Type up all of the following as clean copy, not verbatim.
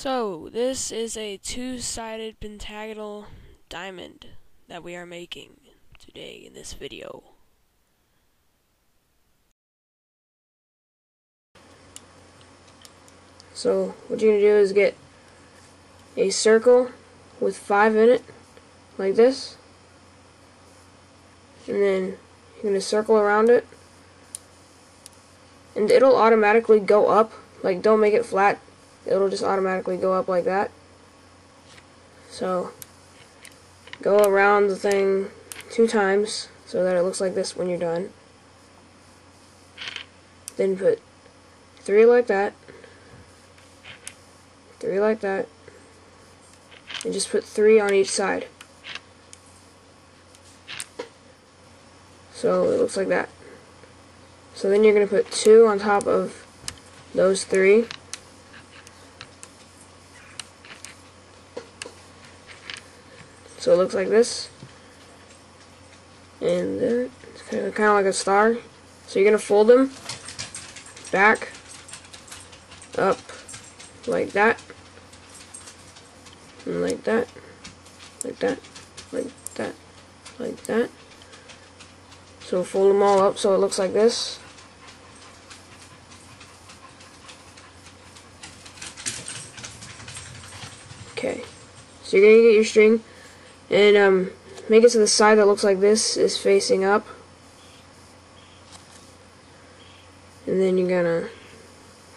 So, this is a two-sided pentagonal diamond that we are making today in this video. So, what you're going to do is get a circle with 5 in it, like this, and then you're going to circle around it, and it'll automatically go up. Like, don't make it flat, it'll just automatically go up like that. So go around the thing 2 times so that it looks like this when you're done. Then put 3 like that, 3 like that, and just put 3 on each side. So it looks like that. So then you're going to put 2 on top of those 3. So it looks like this, and it's kind of like a star. So you're going to fold them back, up, like that, and like that, like that, like that, like that. So fold them all up so it looks like this. Okay, so you're going to get your string, and make it so the side that looks like this is facing up. And then you're gonna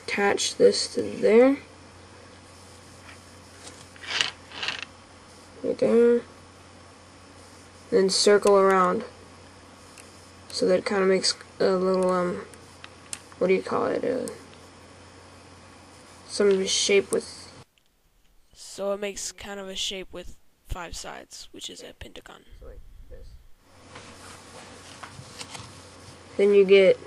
attach this to there. Right there. Then circle around. So that it kind of makes a little, what do you call it? Some shape with... So it makes kind of a shape with 5 sides, which is a pentagon. So like this. Then you get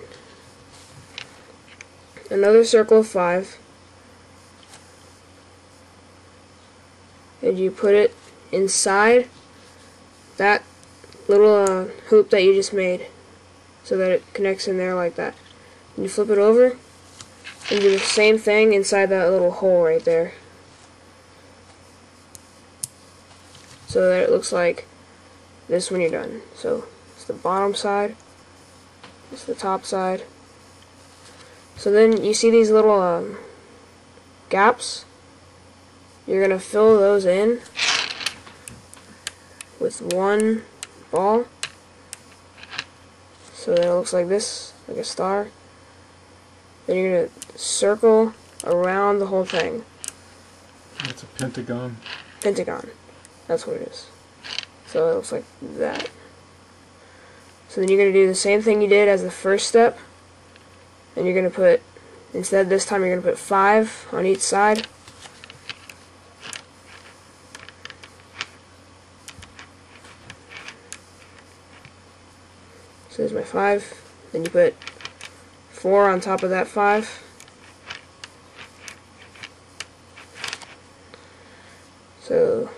another circle of 5, and you put it inside that little hoop that you just made, so that it connects in there like that. And you flip it over, and do the same thing inside that little hole right there, so that it looks like this when you're done. So it's the bottom side, it's the top side. So then you see these little gaps, you're going to fill those in with 1 ball, so that it looks like this, like a star. Then you're going to circle around the whole thing. That's a pentagon. Pentagon. That's what it is. So it looks like that. So then you're going to do the same thing you did as the first step, and you're going to put, instead this time you're going to put 5 on each side. So there's my 5. Then you put 4 on top of that 5. So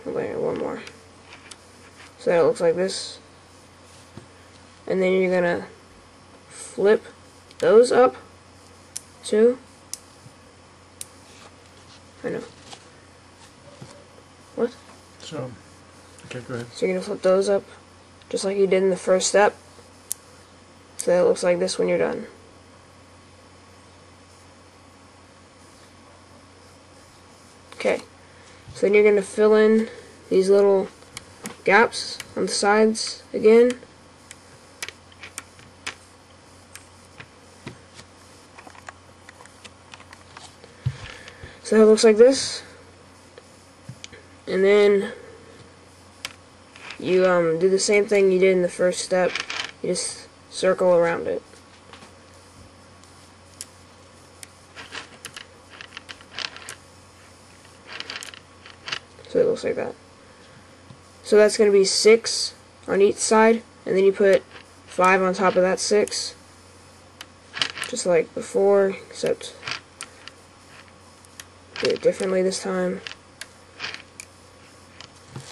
one more. So that it looks like this. And then you're gonna flip those up too. I know. What? So, okay, go ahead. So you're gonna flip those up just like you did in the first step, so that it looks like this when you're done. Okay. So then you're gonna fill in these little gaps on the sides again. So that looks like this. And then you do the same thing you did in the first step. You just circle around it. So it looks like that. So that's going to be 6 on each side, and then you put 5 on top of that 6, just like before, except do it differently this time.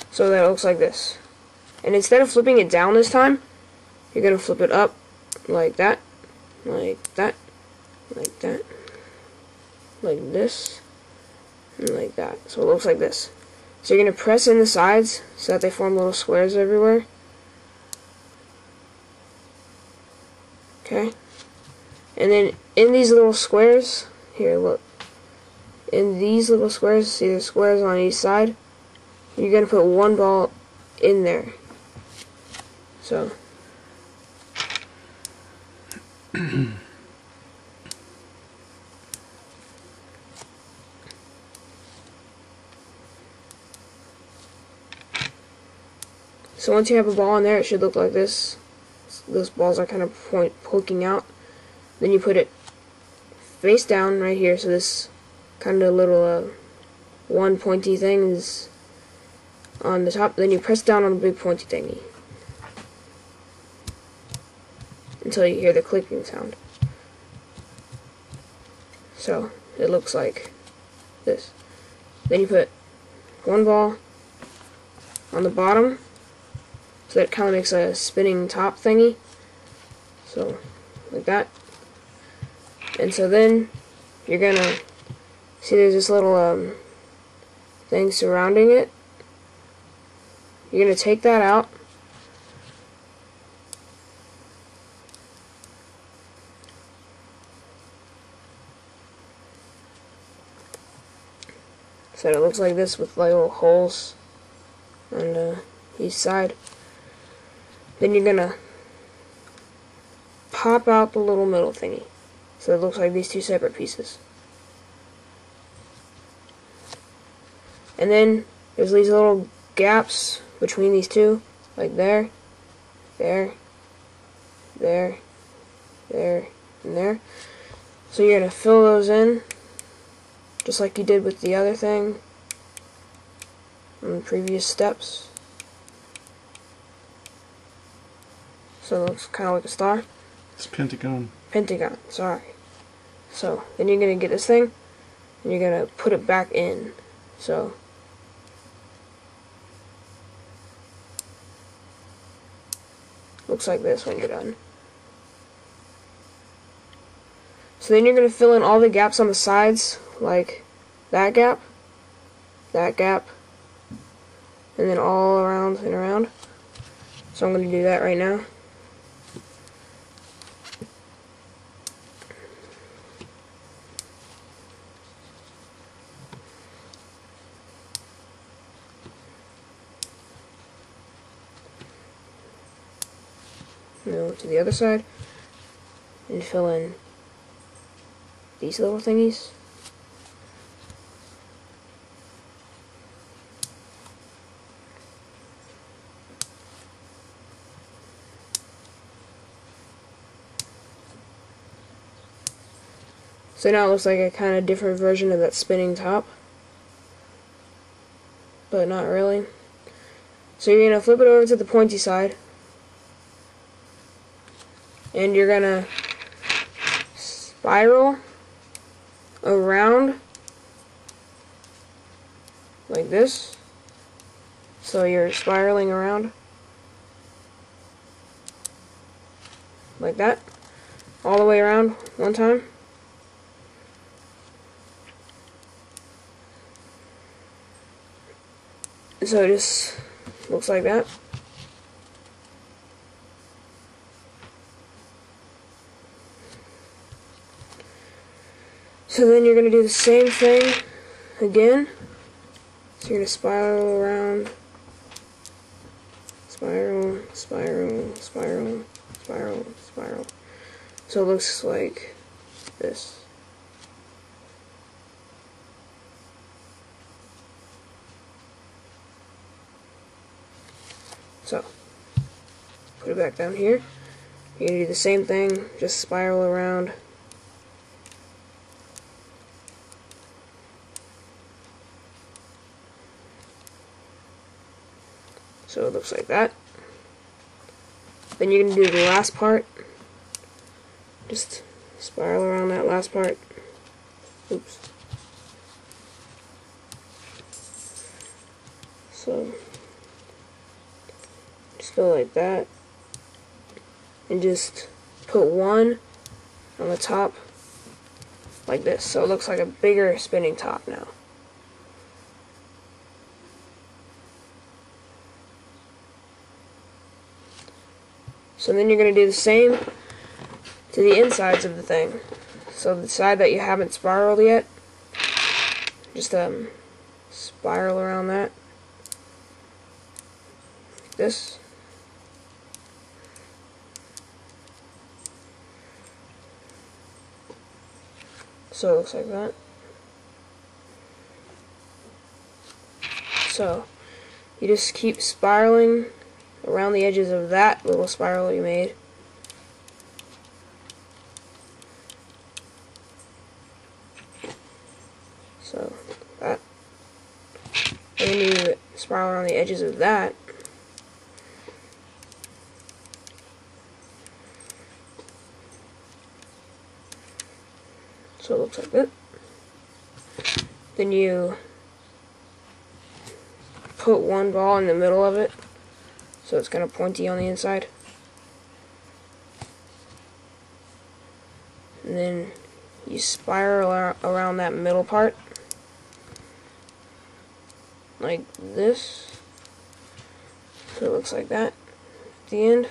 So that it looks like this. And instead of flipping it down this time, you're going to flip it up like that, like that, like that, like this, and like that. So it looks like this. So you're going to press in the sides so that they form little squares everywhere. Okay? And then in these little squares, here, look. In these little squares, see the squares on each side? You're going to put one ball in there. So. So once you have a ball in there, it should look like this. Those balls are kind of poking out. Then you put it face down right here, so this kind of little one pointy thing is on the top. Then you press down on the big pointy thingy until you hear the clicking sound. So it looks like this. Then you put one ball on the bottom, so that kind of makes a spinning top thingy. So like that. And so then you're gonna see there's this little thing surrounding it. You're gonna take that out. So it looks like this with little holes on each side. Then you're gonna pop out the little middle thingy. So it looks like these two separate pieces. And then there's these little gaps between these two, like there, there, there, there, and there. So you're gonna fill those in, just like you did with the other thing in the previous steps. So it looks kind of like a star. It's Pentagon. Pentagon, sorry. So then you're gonna get this thing, and you're gonna put it back in. So looks like this when you're done. So then you're gonna fill in all the gaps on the sides, like that gap, and then all around and around. So I'm gonna do that right now. Go to the other side and fill in these little thingies. So now it looks like a kind of different version of that spinning top, but not really. So you're going to flip it over to the pointy side, and you're going to spiral around like this. So you're spiraling around like that, all the way around one time. So it just looks like that. So then you're going to do the same thing again. So you're going to spiral around, spiral, spiral, spiral, spiral, spiral. So it looks like this. So, put it back down here. You're going to do the same thing, just spiral around. So it looks like that. Then you're going to do the last part. Just spiral around that last part. Oops. So just go like that, and just put one on the top like this, so it looks like a bigger spinning top now. So then you're going to do the same to the insides of the thing. So the side that you haven't spiraled yet, just spiral around that. Like this. So it looks like that. So you just keep spiraling around the edges of that little spiral you made. So that. And then you spiral around the edges of that. So it looks like that. Then you put one ball in the middle of it, so it's kind of pointy on the inside. And then you spiral around that middle part, like this. So it looks like that at the end.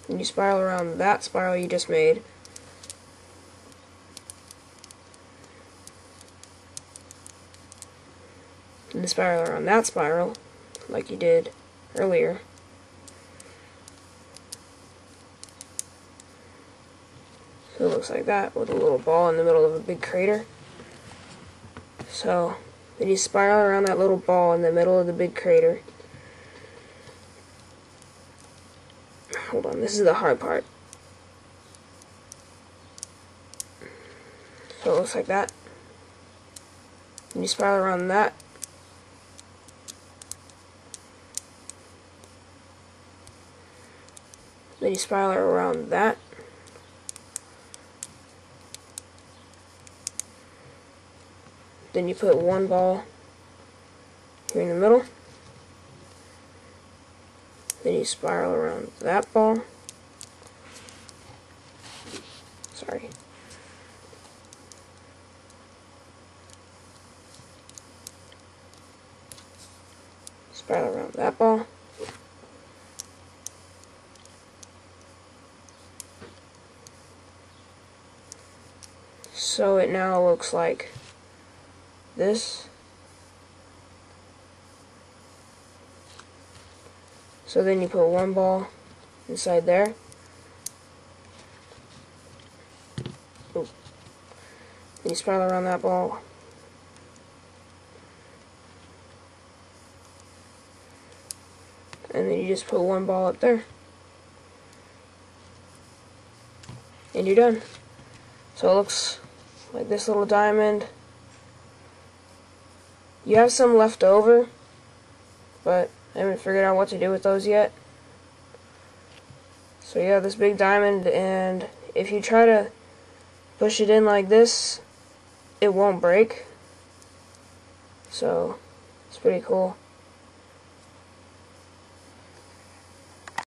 And you spiral around that spiral you just made. And spiral around that spiral, like you did earlier. So it looks like that, with a little ball in the middle of a big crater. So then you spiral around that little ball in the middle of the big crater. Hold on, this is the hard part. So it looks like that. And you spiral around that. Then you spiral around that. Then you put one ball here in the middle. Then you spiral around that ball. Sorry. Spiral around that ball. So it now looks like this. So then you put one ball inside there. Ooh. Then you spiral around that ball. And then you just put one ball up there. And you're done. So it looks like this little diamond. You have some left over, but I haven't figured out what to do with those yet. So you have this big diamond, and if you try to push it in like this, it won't break. So it's pretty cool.